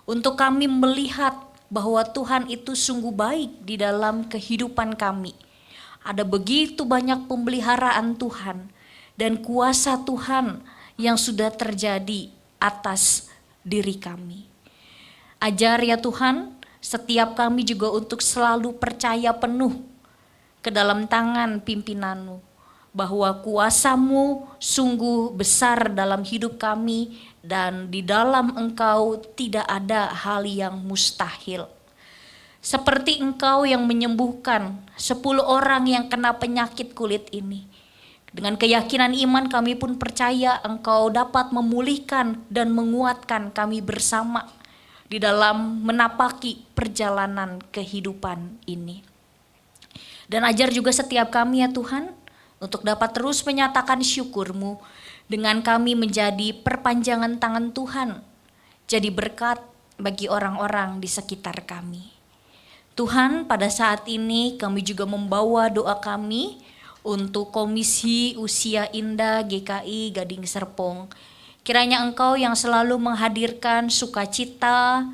Untuk kami melihat bahwa Tuhan itu sungguh baik di dalam kehidupan kami. Ada begitu banyak pemeliharaan Tuhan dan kuasa Tuhan yang sudah terjadi atas diri kami. Ajar ya Tuhan, setiap kami juga untuk selalu percaya penuh ke dalam tangan pimpinan-Mu. bahwa kuasa-Mu sungguh besar dalam hidup kami dan di dalam Engkau tidak ada hal yang mustahil. Seperti Engkau yang menyembuhkan 10 orang yang kena penyakit kulit ini. Dengan keyakinan iman kami pun percaya Engkau dapat memulihkan dan menguatkan kami bersama di dalam menapaki perjalanan kehidupan ini. Dan ajar juga setiap kami ya Tuhan, untuk dapat terus menyatakan syukur-Mu dengan kami menjadi perpanjangan tangan Tuhan, jadi berkat bagi orang-orang di sekitar kami. Tuhan, pada saat ini kami juga membawa doa kami untuk Komisi Usia Indah GKI Gading Serpong. Kiranya Engkau yang selalu menghadirkan sukacita,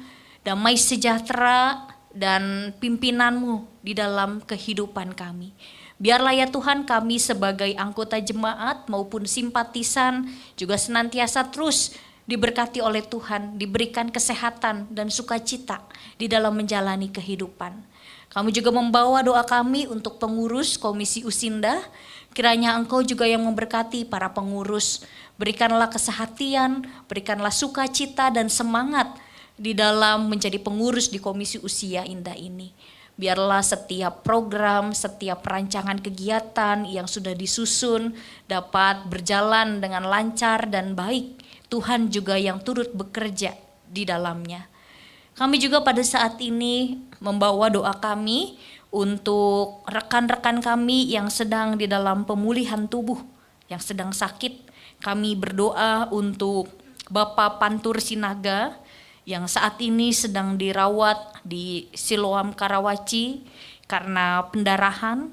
damai sejahtera, dan pimpinan-Mu di dalam kehidupan kami. Biarlah ya Tuhan kami sebagai anggota jemaat maupun simpatisan juga senantiasa terus diberkati oleh Tuhan, diberikan kesehatan dan sukacita di dalam menjalani kehidupan. Kami juga membawa doa kami untuk pengurus Komisi Usinda, kiranya Engkau juga yang memberkati para pengurus, berikanlah kesehatan, berikanlah sukacita dan semangat di dalam menjadi pengurus di Komisi Usia Indah ini. Biarlah setiap program, setiap perancangan kegiatan yang sudah disusun dapat berjalan dengan lancar dan baik. Tuhan juga yang turut bekerja di dalamnya. Kami juga pada saat ini membawa doa kami untuk rekan-rekan kami yang sedang di dalam pemulihan tubuh, yang sedang sakit. Kami berdoa untuk Bapak Pantur Sinaga yang saat ini sedang dirawat di Siloam Karawaci karena pendarahan.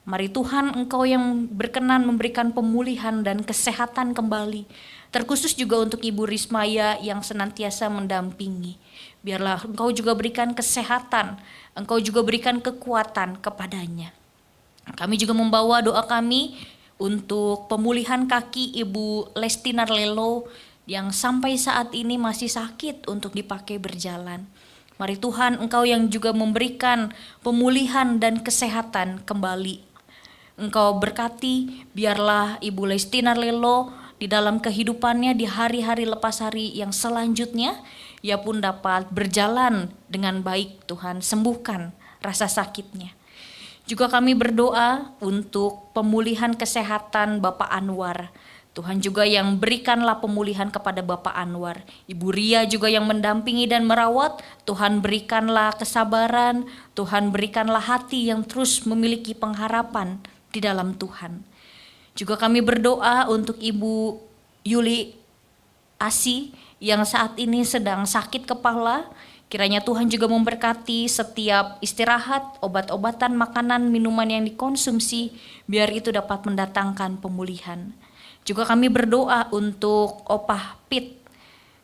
Mari Tuhan Engkau yang berkenan memberikan pemulihan dan kesehatan kembali. Terkhusus juga untuk Ibu Rismaya yang senantiasa mendampingi. Biarlah Engkau juga berikan kesehatan, Engkau juga berikan kekuatan kepadanya. Kami juga membawa doa kami untuk pemulihan kaki Ibu Lestinar Lelo yang sampai saat ini masih sakit untuk dipakai berjalan. Mari Tuhan Engkau yang juga memberikan pemulihan dan kesehatan kembali. Engkau berkati biarlah Ibu Lestinar Lelo di dalam kehidupannya di hari-hari lepas hari yang selanjutnya, ia pun dapat berjalan dengan baik. Tuhan sembuhkan rasa sakitnya. Juga kami berdoa untuk pemulihan kesehatan Bapak Anwar. Tuhan juga yang berikanlah pemulihan kepada Bapak Anwar. Ibu Ria juga yang mendampingi dan merawat. Tuhan berikanlah kesabaran, Tuhan berikanlah hati yang terus memiliki pengharapan di dalam Tuhan. Juga kami berdoa untuk Ibu Yuli Asi yang saat ini sedang sakit kepala. Kiranya Tuhan juga memberkati setiap istirahat, obat-obatan, makanan, minuman yang dikonsumsi, biar itu dapat mendatangkan pemulihan. Juga kami berdoa untuk Opah Pit,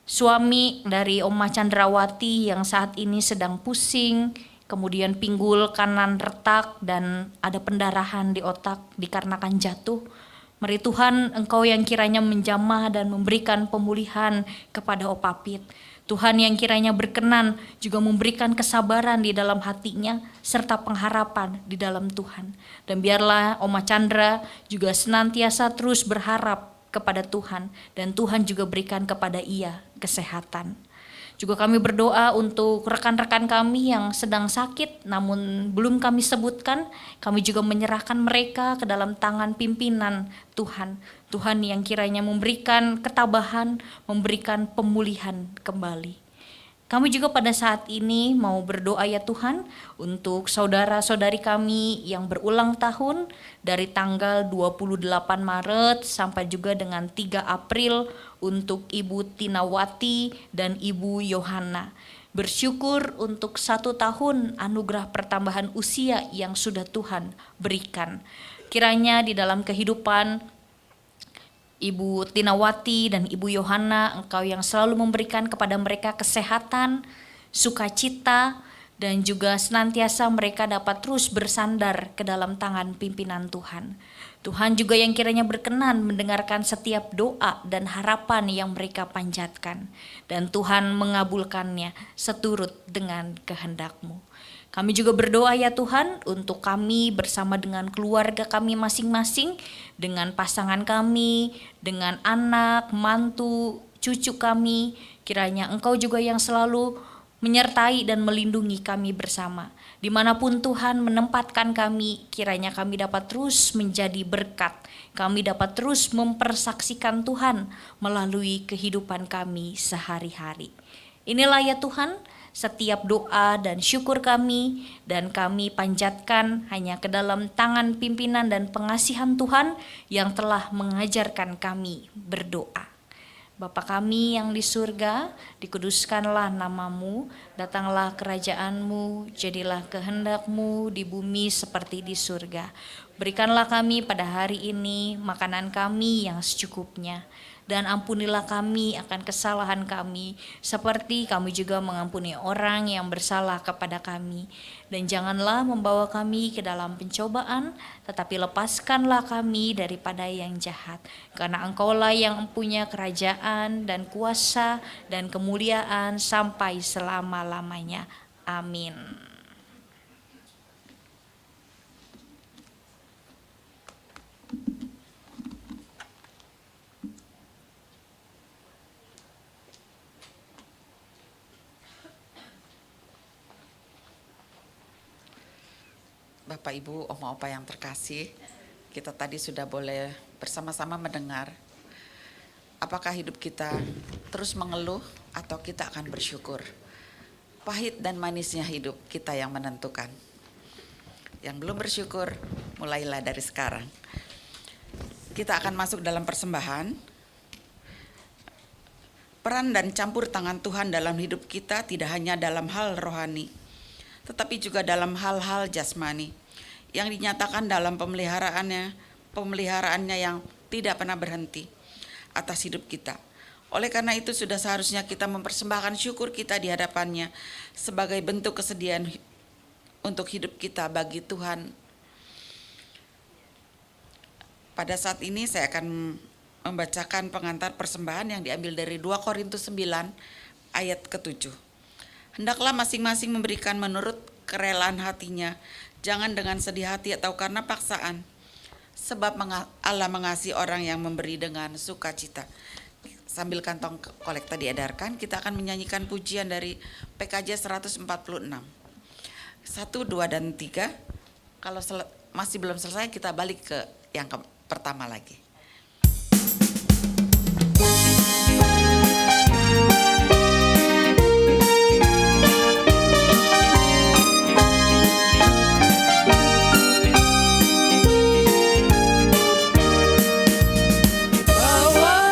suami dari Oma Chandrawati yang saat ini sedang pusing, kemudian pinggul kanan retak dan ada pendarahan di otak dikarenakan jatuh. Mari Tuhan Engkau yang kiranya menjamah dan memberikan pemulihan kepada Opah Pit. Tuhan yang kiranya berkenan juga memberikan kesabaran di dalam hatinya serta pengharapan di dalam Tuhan. Dan biarlah Oma Chandra juga senantiasa terus berharap kepada Tuhan dan Tuhan juga berikan kepada ia kesehatan. Juga kami berdoa untuk rekan-rekan kami yang sedang sakit namun belum kami sebutkan, kami juga menyerahkan mereka ke dalam tangan pimpinan Tuhan. Tuhan yang kiranya memberikan ketabahan, memberikan pemulihan kembali. Kami juga pada saat ini mau berdoa ya Tuhan untuk saudara-saudari kami yang berulang tahun dari tanggal 28 Maret sampai juga dengan 3 April untuk Ibu Tinawati dan Ibu Yohana. Bersyukur untuk 1 tahun anugerah pertambahan usia yang sudah Tuhan berikan. Kiranya di dalam kehidupan Ibu Tinawati dan Ibu Yohana, Engkau yang selalu memberikan kepada mereka kesehatan, sukacita, dan juga senantiasa mereka dapat terus bersandar ke dalam tangan pimpinan Tuhan. Tuhan juga yang kiranya berkenan mendengarkan setiap doa dan harapan yang mereka panjatkan. Dan Tuhan mengabulkannya seturut dengan kehendak-Mu. Kami juga berdoa ya Tuhan untuk kami bersama dengan keluarga kami masing-masing, dengan pasangan kami, dengan anak, mantu, cucu kami. Kiranya Engkau juga yang selalu menyertai dan melindungi kami bersama. Dimanapun Tuhan menempatkan kami, kiranya kami dapat terus menjadi berkat. Kami dapat terus mempersaksikan Tuhan melalui kehidupan kami sehari-hari. Inilah ya Tuhan, setiap doa dan syukur kami, dan kami panjatkan hanya ke dalam tangan pimpinan dan pengasihan Tuhan yang telah mengajarkan kami berdoa. Bapa kami yang di surga, dikuduskanlah namamu, datanglah kerajaanmu, jadilah kehendakmu di bumi seperti di surga. Berikanlah kami pada hari ini makanan kami yang secukupnya, dan ampunilah kami akan kesalahan kami, seperti kami juga mengampuni orang yang bersalah kepada kami. Dan janganlah membawa kami ke dalam pencobaan, tetapi lepaskanlah kami daripada yang jahat. Karena Engkaulah yang mempunyai kerajaan dan kuasa dan kemuliaan sampai selama-lamanya. Amin. Bapak Ibu, Oma Opa yang terkasih, kita tadi sudah boleh bersama-sama mendengar apakah hidup kita terus mengeluh atau kita akan bersyukur. Pahit dan manisnya hidup kita yang menentukan. Yang belum bersyukur, mulailah dari sekarang. Kita akan masuk dalam persembahan. Peran dan campur tangan Tuhan dalam hidup kita tidak hanya dalam hal rohani, tetapi juga dalam hal-hal jasmani yang dinyatakan dalam pemeliharaannya yang tidak pernah berhenti atas hidup kita. Oleh karena itu sudah seharusnya kita mempersembahkan syukur kita di hadapannya sebagai bentuk kesediaan untuk hidup kita bagi Tuhan. Pada saat ini saya akan membacakan pengantar persembahan yang diambil dari 2 Korintus 9 ayat ke-7. Hendaklah masing-masing memberikan menurut kerelaan hatinya, jangan dengan sedih hati atau karena paksaan, sebab Allah mengasihi orang yang memberi dengan sukacita. Sambil kantong kolekta diedarkan, kita akan menyanyikan pujian dari PKJ 146. 1, 2, dan 3. Kalau masih belum selesai, kita balik ke yang pertama lagi. Bawa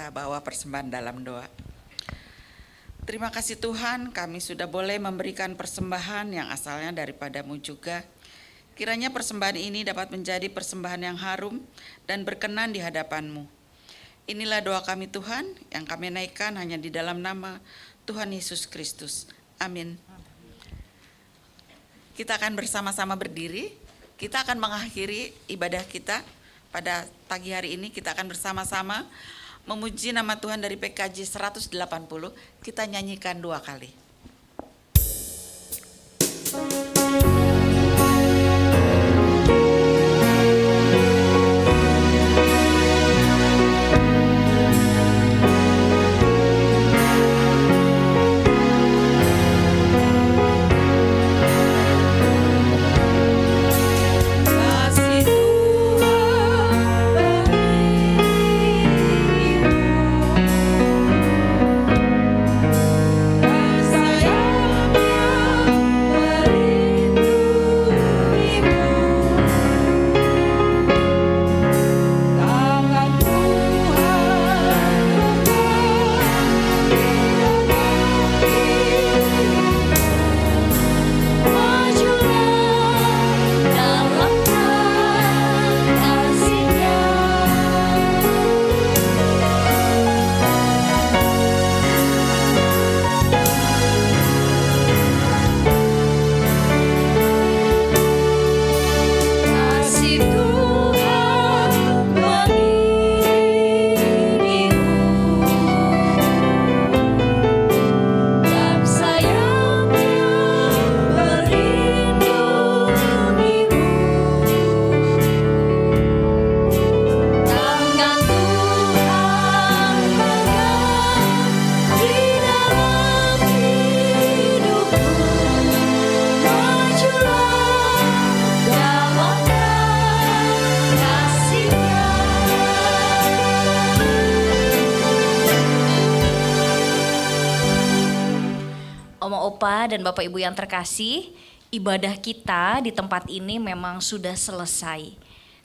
kita bawa persembahan dalam doa. Terima kasih Tuhan, kami sudah boleh memberikan persembahan yang asalnya daripada-Mu juga. Kiranya persembahan ini dapat menjadi persembahan yang harum dan berkenan di hadapan-Mu. Inilah doa kami Tuhan, yang kami naikkan hanya di dalam nama Tuhan Yesus Kristus. Amin. Kita akan bersama-sama berdiri, kita akan mengakhiri ibadah kita pada pagi hari ini. Kita akan bersama-sama memuji nama Tuhan dari PKJ 180, kita nyanyikan 2 kali. Opa dan Bapak Ibu yang terkasih, ibadah kita di tempat ini memang sudah selesai.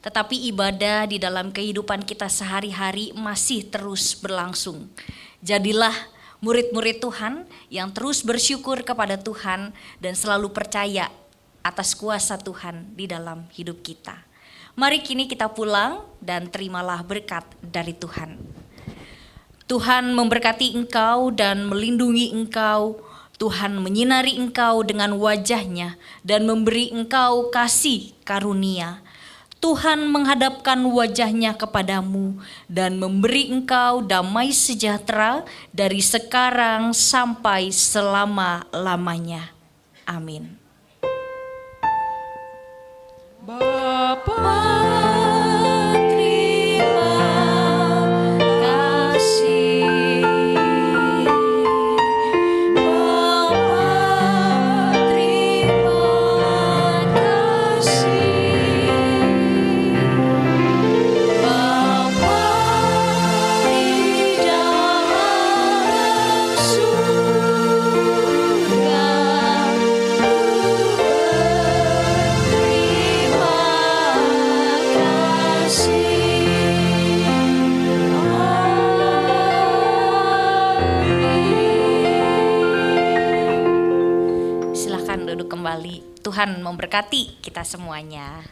Tetapi ibadah di dalam kehidupan kita sehari-hari masih terus berlangsung. Jadilah murid-murid Tuhan yang terus bersyukur kepada Tuhan dan selalu percaya atas kuasa Tuhan di dalam hidup kita. Mari kini kita pulang dan terimalah berkat dari Tuhan. Tuhan memberkati engkau dan melindungi engkau. Tuhan menyinari engkau dengan wajah-Nya dan memberi engkau kasih karunia. Tuhan menghadapkan wajah-Nya kepadamu dan memberi engkau damai sejahtera dari sekarang sampai selama-lamanya. Amin. Bapa, kembali. Tuhan memberkati kita semuanya.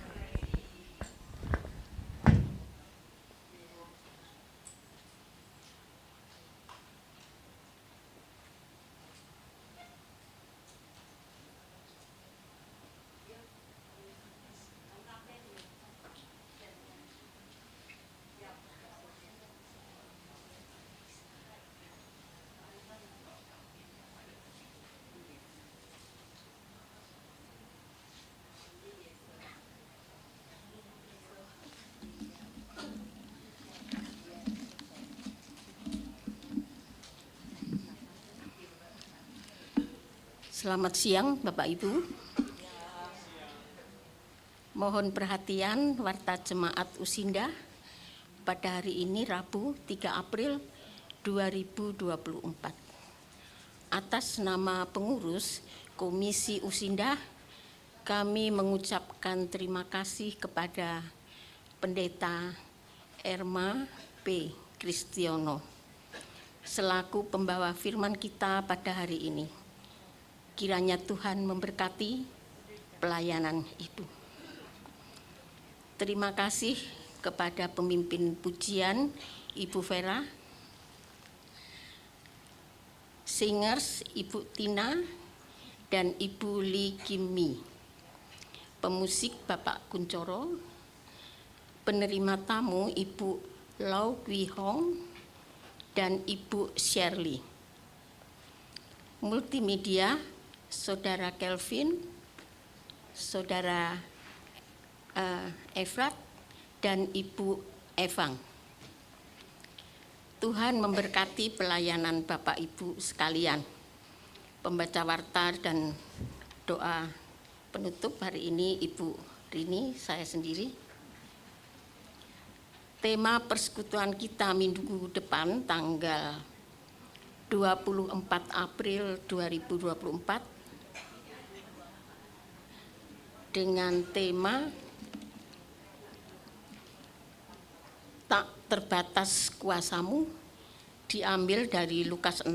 Selamat siang Bapak Ibu. Mohon perhatian Warta Jemaat Usinda pada hari ini Rabu 3 April 2024. Atas nama pengurus Komisi Usinda, kami mengucapkan terima kasih kepada Pendeta Erma P. Kristiono selaku pembawa firman kita pada hari ini. Kiranya Tuhan memberkati pelayanan Ibu. Terima kasih kepada pemimpin pujian Ibu Vera, singers Ibu Tina dan Ibu Li Kimi, pemusik Bapak Kuncoro, penerima tamu Ibu Lau Kwi Hong dan Ibu Shirley, multimedia Saudara Kelvin, Saudara Efrat dan Ibu Evang. Tuhan memberkati pelayanan Bapak Ibu sekalian. Pembaca warta dan doa penutup hari ini Ibu Rini, saya sendiri. Tema persekutuan kita minggu depan tanggal 24 April 2024 dengan tema tak terbatas kuasamu, diambil dari Lukas 6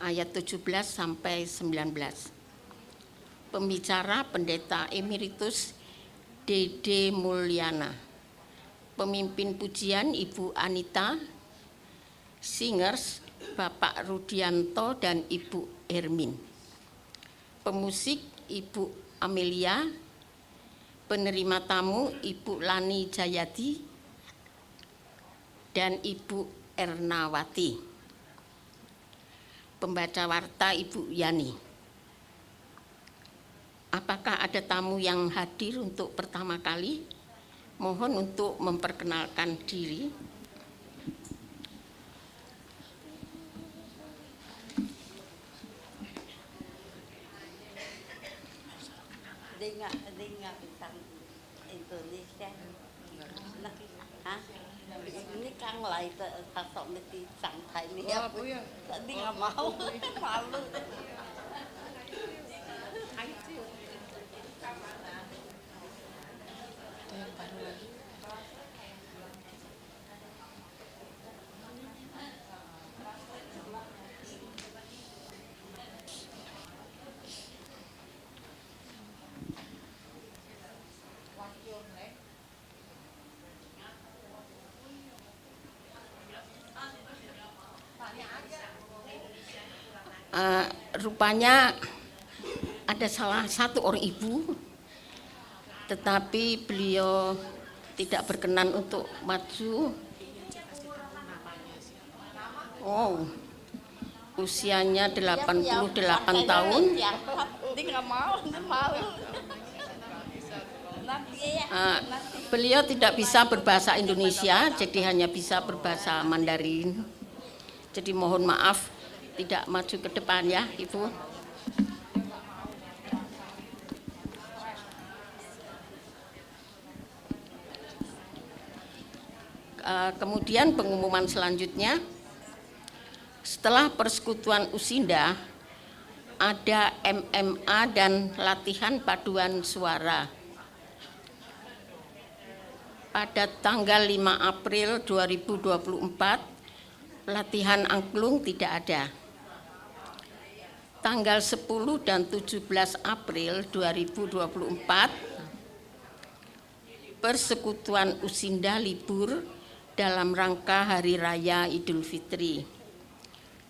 ayat 17 sampai 19. Pembicara Pendeta Emeritus Dede Mulyana, pemimpin pujian Ibu Anita, singers Bapak Rudianto dan Ibu Hermin, pemusik Ibu Amelia, penerima tamu Ibu Lani Jayati dan Ibu Ernawati, pembaca warta Ibu Yani. Apakah ada tamu yang hadir untuk pertama kali? Mohon untuk memperkenalkan diri. Dengar tentang Indonesia. Hah? Ini Kang lah itu sosok mesti santai nih ya. Tadi nggak mau, malu. Rupanya ada salah satu orang ibu, tetapi beliau tidak berkenan untuk maju. Oh, usianya 88 tahun. Dia nggak mau, malu. Beliau tidak bisa berbahasa Indonesia, jadi hanya bisa berbahasa Mandarin. Jadi mohon maaf tidak maju ke depan ya, Ibu. Kemudian pengumuman selanjutnya, setelah persekutuan Usinda, ada MMA dan latihan paduan suara. Pada tanggal 5 April 2024, latihan angklung tidak ada. Tanggal 10 dan 17 April 2024, persekutuan Usinda libur dalam rangka Hari Raya Idul Fitri.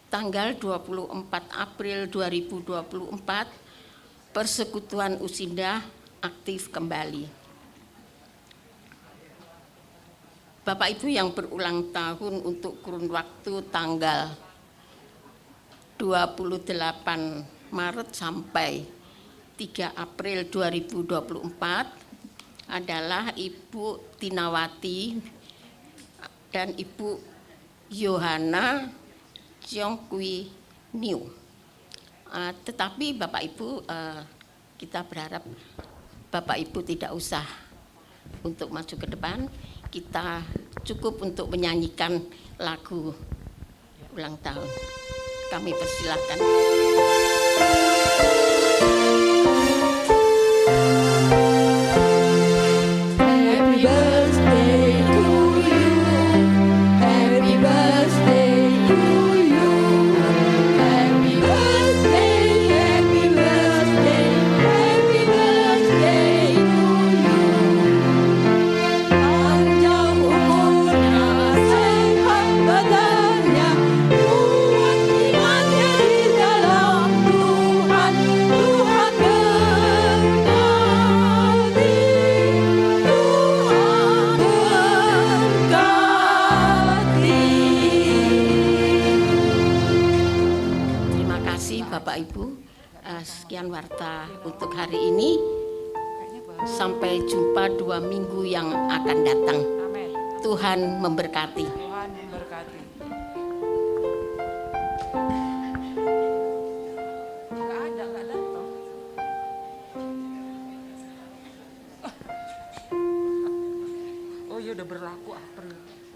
Tanggal 24 April 2024, persekutuan Usinda aktif kembali. Bapak Ibu yang berulang tahun untuk kurun waktu tanggal 28 Maret sampai 3 April 2024 adalah Ibu Tinawati dan Ibu Yohana Cheongkwi Niu. Tetapi Bapak Ibu, kita berharap Bapak Ibu tidak usah untuk maju ke depan. Kita cukup untuk menyanyikan lagu ulang tahun. Kami persilakan. Happy birthday to you. Happy birthday. pembacaan warta untuk hari ini. Sampai jumpa 2 minggu yang akan datang. Amin. Tuhan memberkati. Tuhan memberkati. Nggak datang. Oh ya udah berlaku, perlu.